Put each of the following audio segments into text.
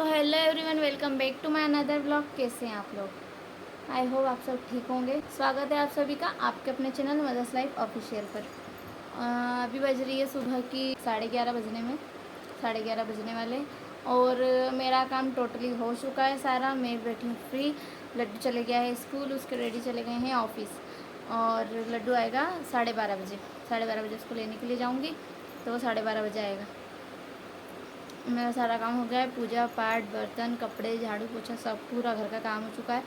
So hello everyone, welcome back to my another blog. कैसे हैं आप लोग? आई होप आप सब ठीक होंगे। स्वागत है आप सभी का आपके अपने चैनल मदर्स लाइफ ऑफिशियल पर। अभी बज रही है सुबह की 11:30 बजने वाले और मेरा काम टोटली हो चुका है सारा। मैं बैठी हूँ फ्री। लड्डू चले गया है स्कूल, उसके डैडी चले गए हैं ऑफिस और लड्डू आएगा 12:30 बजे। 12:30 बजे उसको लेने के लिए जाऊँगी तो वो 12:30 बजे आएगा। मेरा सारा काम हो गया है, पूजा पाठ, बर्तन, कपड़े, झाड़ू पोछा, सब पूरा घर का काम हो चुका है।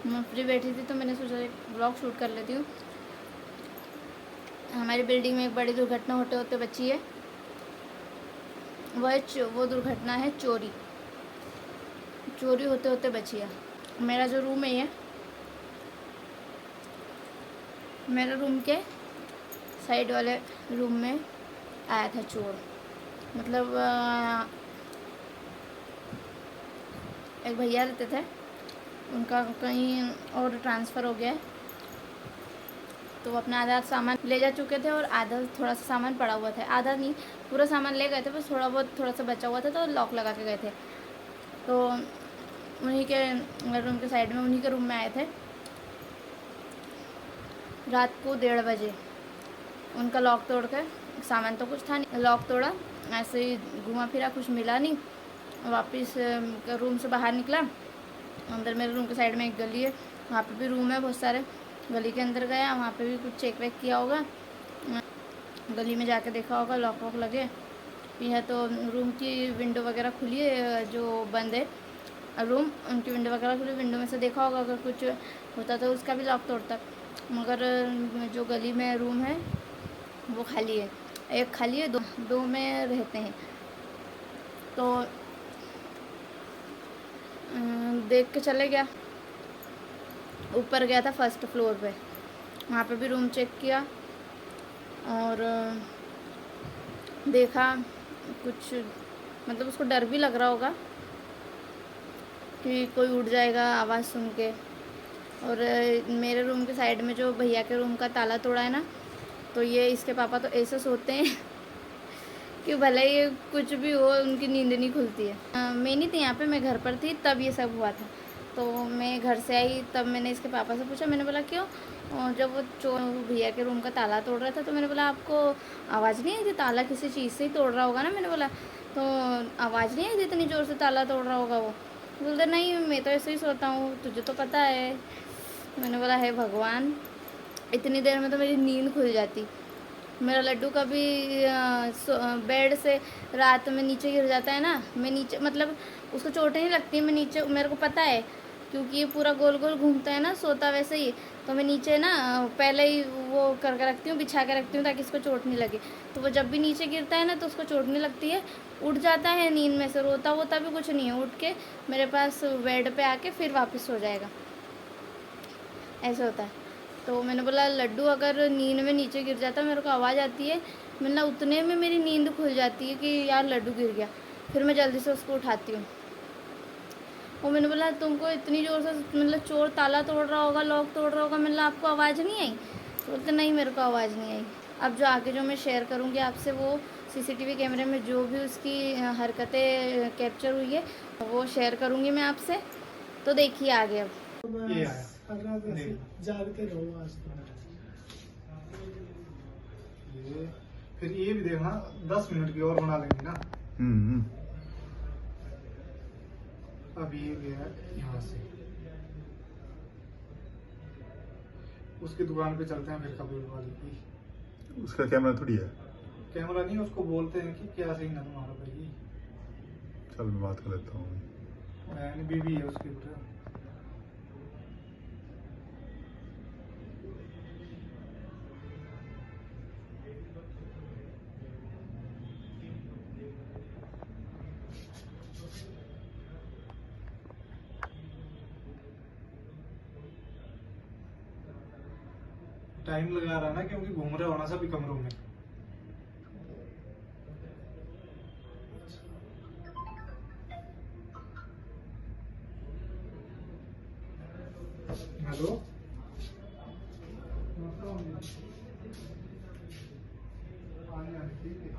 मैं फ्री बैठी थी तो मैंने सोचा एक ब्लॉग शूट कर लेती हूँ। हमारी बिल्डिंग में एक बड़ी दुर्घटना होते होते बची है। वो दुर्घटना है चोरी होते होते बची है। मेरा जो रूम है ये, मेरे रूम के साइड वाले रूम में आया था चोर। मतलब एक भैया रहते थे, उनका कहीं और ट्रांसफ़र हो गया है तो वो अपना आधा सामान ले जा चुके थे और आधा थोड़ा सा सामान पड़ा हुआ था। आधा नहीं, पूरा सामान ले गए थे, बस थोड़ा सा बचा हुआ था तो लॉक लगा के गए थे। तो उन्हीं के रूम के साइड में, उन्हीं के रूम में आए थे रात को 1:30 बजे। उनका लॉक तोड़ कर, सामान तो कुछ था नहीं, लॉक तोड़ा, ऐसे ही घुमा फिरा, कुछ मिला नहीं। वापस रूम से बाहर निकला, अंदर मेरे रूम के साइड में एक गली है, वहाँ पे भी रूम है बहुत सारे। गली के अंदर गया, वहाँ पे भी कुछ चेक वेक किया होगा। गली में जाके देखा होगा लॉक वॉक लगे यह तो रूम की विंडो वगैरह खुली है, जो बंद है रूम, उनकी विंडो वगैरह खुली। विंडो में से देखा होगा, अगर कुछ होता तो उसका भी लॉक तोड़ता। मगर जो गली में रूम है वो खाली है, एक खाली है, दो में रहते हैं। तो देख के चले गया, ऊपर गया था फर्स्ट फ्लोर पे, वहाँ पे भी रूम चेक किया और देखा कुछ, मतलब उसको डर भी लग रहा होगा कि कोई उड़ जाएगा आवाज़ सुन के। और मेरे रूम के साइड में जो भैया के रूम का ताला तोड़ा है ना, तो ये इसके पापा तो ऐसे सोते हैं कि भले ही कुछ भी हो उनकी नींद नहीं खुलती है। मैं नहीं थी यहाँ पे, मैं घर पर थी तब ये सब हुआ था। तो मैं घर से आई तब मैंने इसके पापा से पूछा, मैंने बोला क्यों? और जब वो चोर भैया के रूम का ताला तोड़ रहा था तो मैंने बोला आपको आवाज़ नहीं आई थी? ताला किसी चीज़ से ही तोड़ रहा होगा ना, मैंने बोला। तो आवाज़ नहीं आई थी इतनी ज़ोर से ताला तोड़ रहा होगा वो? बोलते नहीं, मैं तो ऐसे ही सोता हूँ, तुझे तो पता है। मैंने बोला है भगवान, इतनी देर में तो मेरी नींद खुल जाती। मेरा लड्डू कभी बेड से रात में नीचे गिर जाता है ना, मैं नीचे, मतलब उसको चोटें नहीं लगती, मैं नीचे, मेरे को पता है क्योंकि ये पूरा गोल गोल घूमता है ना, सोता वैसे ही। तो मैं नीचे ना पहले ही वो करके रखती हूँ, बिछा के रखती हूँ ताकि इसको चोट नहीं लगे। तो वो जब भी नीचे गिरता है ना तो उसको चोट नहीं लगती है, उठ जाता है नींद में से, रोता वोता भी कुछ नहीं है, उठ के मेरे पास बेड पे आके फिर वापस सो जाएगा, ऐसे होता है। तो मैंने बोला लड्डू अगर नींद में नीचे गिर जाता, मेरे को आवाज़ आती है, मतलब उतने में मेरी नींद खुल जाती है कि यार लड्डू गिर गया, फिर मैं जल्दी से उसको उठाती हूँ। और मैंने बोला तुमको इतनी ज़ोर से, मतलब चोर ताला तोड़ रहा होगा, लॉक तोड़ रहा होगा, मतलब आपको आवाज़ नहीं आई? तो बोलते नहीं, मेरे को आवाज़ नहीं आई। अब जो आगे जो मैं शेयर करूँगी आपसे, वो सीसीटीवी कैमरे में जो भी उसकी हरकतें कैप्चर हुई है वो शेयर करूँगी मैं आपसे, तो देखिए आगे। अब ये आया जागते रहो आज ये, फिर ये भी देखना 10 मिनट की और बना लेंगे ना। अब ये गया यहाँ से, उसकी दुकान पे चलते हैं फिर कपड़े वाले की। उसका कैमरा थोड़ी है, कैमरा नहीं, उसको बोलते हैं कि क्या सही ना तुम्हारा भाई। चल मैं बात कर लेता हूँ। बहन बीवी है उसके ऊपर। टाइम लगा रहा ना क्योंकि घूम रहे होना सभी कमरों में। हेलो, ठीक है।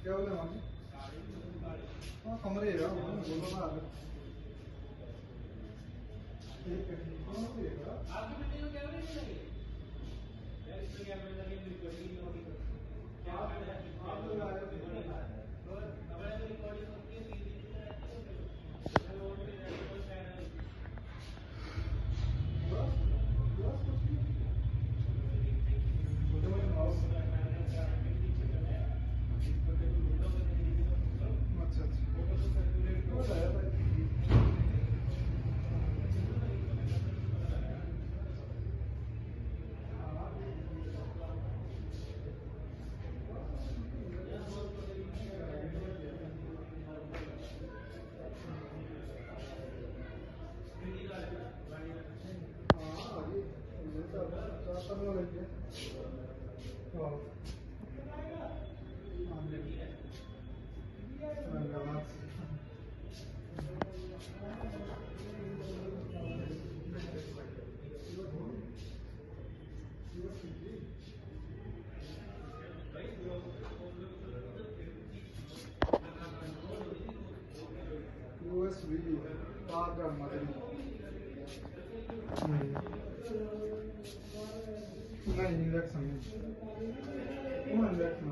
क्या बोले मामी? हाँ कमरे है बोलो ना अच्छा USB पागल मदनी नहीं इंजेक्शन नहीं वो इंजेक्शन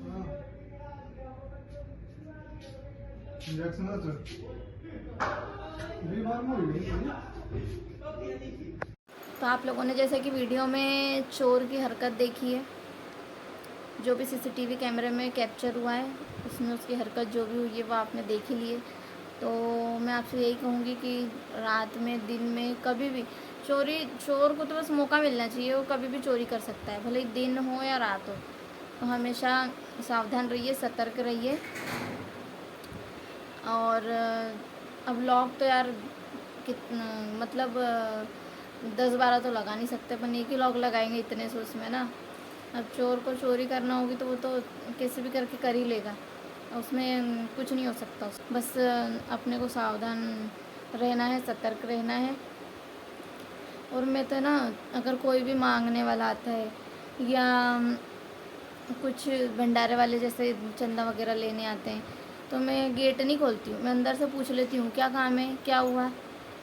हाँ इंजेक्शन है तो बीमार मर गई। तो आप लोगों ने जैसे कि वीडियो में चोर की हरकत देखी है, जो भी सीसीटीवी कैमरे में कैप्चर हुआ है उसमें उसकी हरकत जो भी हुई है वो आपने देख ही ली है। तो मैं आपसे यही कहूँगी कि रात में दिन में कभी भी चोर को तो बस मौका मिलना चाहिए, वो कभी भी चोरी कर सकता है, भले ही दिन हो या रात हो। तो हमेशा सावधान रहिए, सतर्क रहिए। और अब लॉक तो यार कितना मतलब 10-12 तो लगा नहीं सकते, अपन एक ही लॉक लगाएंगे इतने से उसमें ना। अब चोर को चोरी करना होगी तो वो तो कैसे भी करके कर ही लेगा, उसमें कुछ नहीं हो सकता। बस अपने को सावधान रहना है, सतर्क रहना है। और मैं तो ना, अगर कोई भी मांगने वाला आता है या कुछ भंडारे वाले जैसे चंदा वगैरह लेने आते हैं, तो मैं गेट नहीं खोलती हूँ, मैं अंदर से पूछ लेती हूँ क्या काम है, क्या हुआ,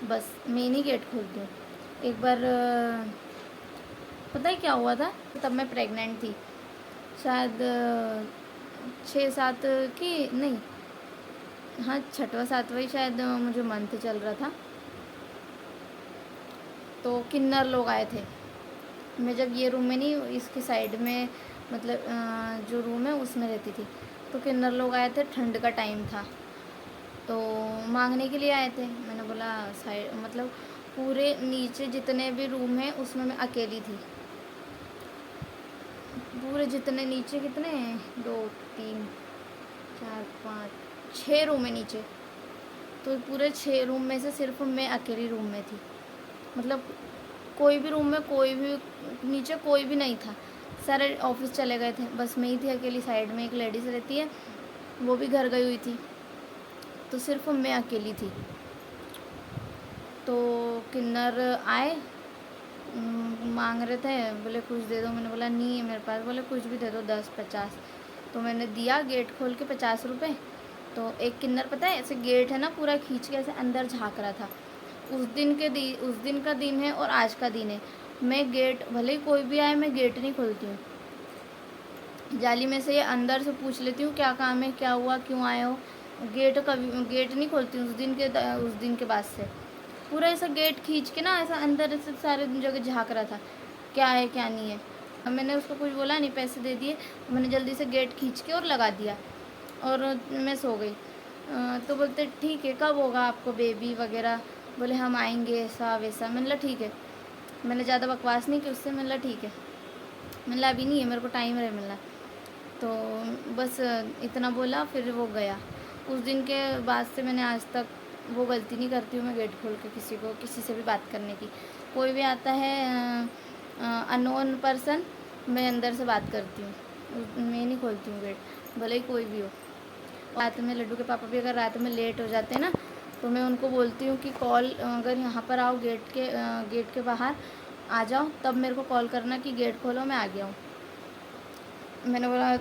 बस मैं नहीं गेट खोलती हूँ। एक बार पता है क्या हुआ था, तब मैं प्रेग्नेंट थी, शायद 6-7 की नहीं, हाँ 6वां-7वां ही शायद मुझे मंथ चल रहा था। तो किन्नर लोग आए थे। मैं जब ये रूम में नहीं, इसके साइड में मतलब जो रूम है उसमें रहती थी, तो किन्नर लोग आए थे, ठंड का टाइम था, तो मांगने के लिए आए थे। मैंने बोला साइड मतलब पूरे नीचे जितने भी रूम हैं उसमें मैं अकेली थी, पूरे जितने नीचे कितने 2 3 4 5 6 रूम है नीचे, तो पूरे 6 रूम में से सिर्फ मैं अकेली रूम में थी। मतलब कोई भी रूम में कोई भी नीचे कोई भी नहीं था, सारे ऑफिस चले गए थे, बस मैं ही थी अकेली। साइड में एक लेडीज़ रहती है, वो भी घर गई हुई थी, तो सिर्फ मैं अकेली थी। तो किन्नर आए, मांग रहे थे, बोले कुछ दे दो। मैंने बोला नहीं है मेरे पास। बोले कुछ भी दे दो, 10-50। तो मैंने दिया गेट खोल के 50 रुपये। तो एक किन्नर पता है ऐसे गेट है ना पूरा खींच के ऐसे अंदर झाँक रहा था। उस दिन का दिन है और आज का दिन है। मैं गेट भले ही कोई भी आए, मैं गेट नहीं खोलती हूँ, जाली में से ये अंदर से पूछ लेती हूँ क्या काम है, क्या हुआ, क्यों आए हो। गेट नहीं खोलती हूँ उस दिन के बाद से। पूरा ऐसा गेट खींच के ना ऐसा अंदर से सारे जगह झाँक रहा था, क्या है क्या नहीं है। अब मैंने उसको कुछ बोला नहीं, पैसे दे दिए, मैंने जल्दी से गेट खींच के और लगा दिया और मैं सो गई। तो बोलते ठीक है, कब होगा आपको बेबी वगैरह। बोले हम आएंगे ऐसा वैसा। मैंने बोला ठीक है, मैंने ज़्यादा बकवास नहीं की उससे। मैंने बोला ठीक है, मैंने बोला अभी नहीं है, मेरे को टाइम रहे मिलना। तो बस इतना बोला, फिर वो गया। उस दिन के बाद से मैंने आज तक वो गलती नहीं करती हूँ मैं गेट खोल के किसी से भी बात करने की। कोई भी आता है अननोन पर्सन, मैं अंदर से बात करती हूँ, मैं नहीं खोलती हूँ गेट, भले ही कोई भी हो। रात में लड्डू के पापा भी अगर रात में लेट हो जाते हैं ना, तो मैं उनको बोलती हूँ कि कॉल अगर यहाँ पर आओ गेट के बाहर, आ जाओ तब मेरे को कॉल करना कि गेट खोलो, मैं आ गया हूँ। मैंने बोला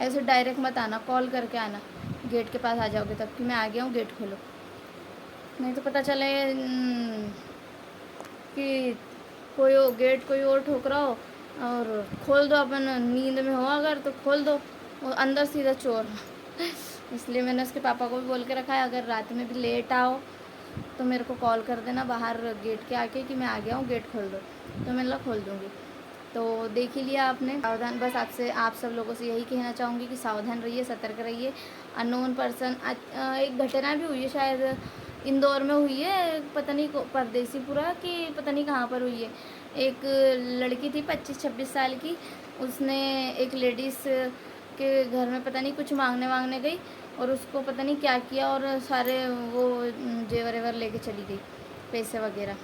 ऐसे डायरेक्ट मत आना, कॉल करके आना, गेट के पास आ जाओगे तब कि मैं आ गया हूँ, गेट खोलो। नहीं तो पता चले कि गेट कोई और ठोक रहा हो और खोल दो, अपन नींद में हो अगर तो खोल दो, वो अंदर सीधा चोर। इसलिए मैंने उसके पापा को भी बोल के रखा है, अगर रात में भी लेट आओ तो मेरे को कॉल कर देना बाहर गेट के आके कि मैं आ गया हूँ, गेट खोल दो, तो मैं ला खोल दूँगी। तो देख ही लिया आपने, सावधान। बस आपसे, आप सब लोगों से यही कहना चाहूँगी कि सावधान रहिए, सतर्क रहिए। अननोन पर्सन, एक घटना भी हुई है शायद इंदौर में हुई है, पता नहीं परदेसीपुरा कि पता नहीं कहाँ पर हुई है। एक लड़की थी 25-26 साल की, उसने एक लेडीज़ के घर में पता नहीं कुछ मांगने गई और उसको पता नहीं क्या किया और सारे वो जेवर वेवर लेके चली गई, पैसे वगैरह।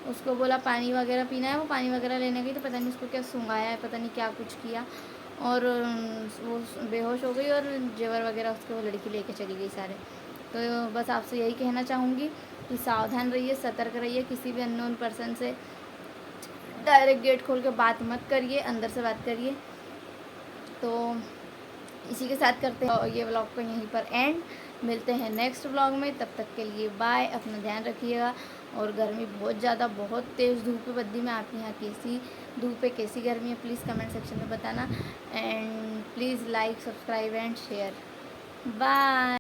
उसको बोला पानी वगैरह पीना है, वो पानी वगैरह लेने गई तो पता नहीं उसको क्या सूंघाया है, पता नहीं क्या कुछ किया और वो बेहोश हो गई और जेवर वगैरह उसके वो लड़की लेके चली गई सारे। तो बस आपसे यही कहना चाहूँगी कि सावधान रहिए, सतर्क रहिए, किसी भी अननोन पर्सन से डायरेक्ट गेट खोल के बात मत करिए, अंदर से बात करिए। तो इसी के साथ करते हैं ये व्लॉग को यहीं पर एंड। मिलते हैं नेक्स्ट व्लॉग में, तब तक के लिए बाय, अपना ध्यान रखिएगा। और गर्मी बहुत ज़्यादा, बहुत तेज़ धूप है बद्दी में, आपके यहाँ कैसी धूप है, कैसी गर्मी है, प्लीज़ कमेंट सेक्शन में बताना। And please like, subscribe and share. Bye.